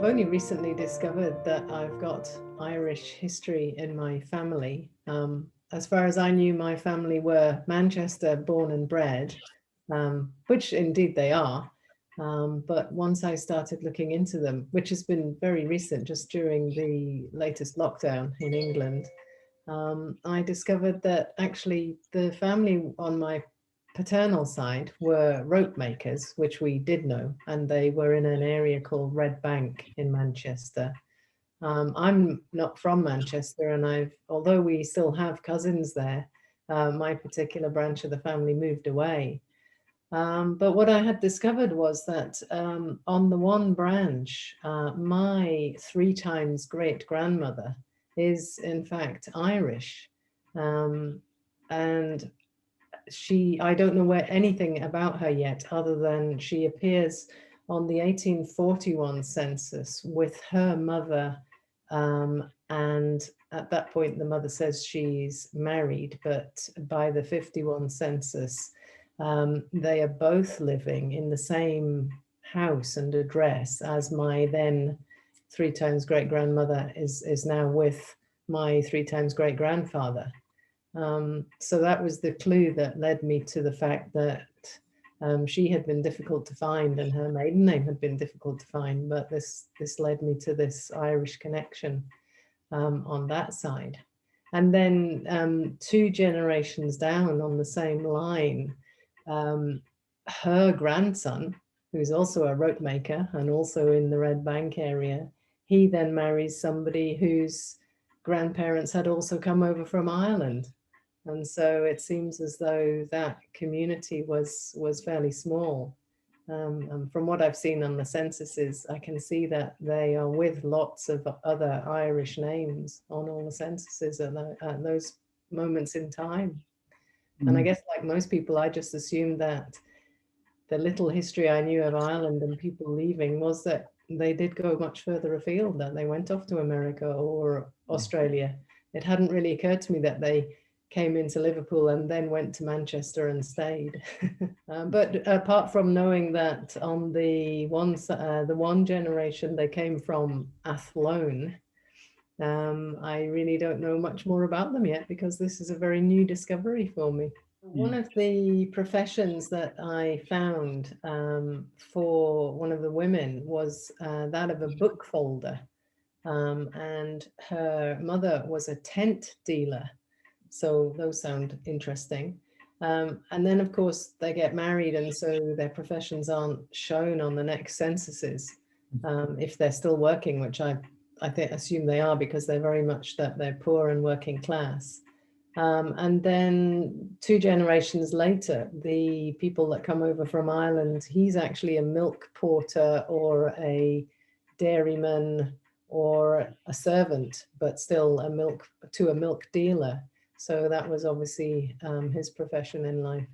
only recently discovered that I've got Irish history in my family. As far as I knew, my family were Manchester born and bred, which indeed they are. But once I started looking into them, which has been very recent, just during the latest lockdown in England, I discovered that actually the family on my paternal side were rope makers, which we did know, and they were in an area called Red Bank in Manchester. I'm not from Manchester, and although we still have cousins there, my particular branch of the family moved away. But what I had discovered was that on the one branch, my 3 times great grandmother is in fact Irish. And I don't know anything about her yet, other than she appears on the 1841 census with her mother. And at that point, the mother says she's married, but by the 51 census, they are both living in the same house and address as my then 3 times great grandmother is now with my 3 times great grandfather. So that was the clue that led me to the fact that she had been difficult to find and her maiden name had been difficult to find, but this led me to this Irish connection on that side. And then 2 generations down on the same line, her grandson, who's also a rope maker and also in the Red Bank area, he then marries somebody whose grandparents had also come over from Ireland. And so it seems as though that community was fairly small. And from what I've seen on the censuses, I can see that they are with lots of other Irish names on all the censuses at those moments in time. And I guess, like most people, I just assumed that the little history I knew of Ireland and people leaving was that they did go much further afield, that they went off to America or Australia. It hadn't really occurred to me that they came into Liverpool and then went to Manchester and stayed. But apart from knowing that on the one generation they came from Athlone, I really don't know much more about them yet, because this is a very new discovery for me. One of the professions that I found for one of the women was that of a book folder. And her mother was a tent dealer. So those sound interesting. And then, of course, they get married, and so their professions aren't shown on the next censuses if they're still working, which I assume they are, because they're very much that they're poor and working class. And then 2 generations later, the people that come over from Ireland, he's actually a milk porter or a dairyman or a servant, but still a milk dealer. So that was obviously his profession in life.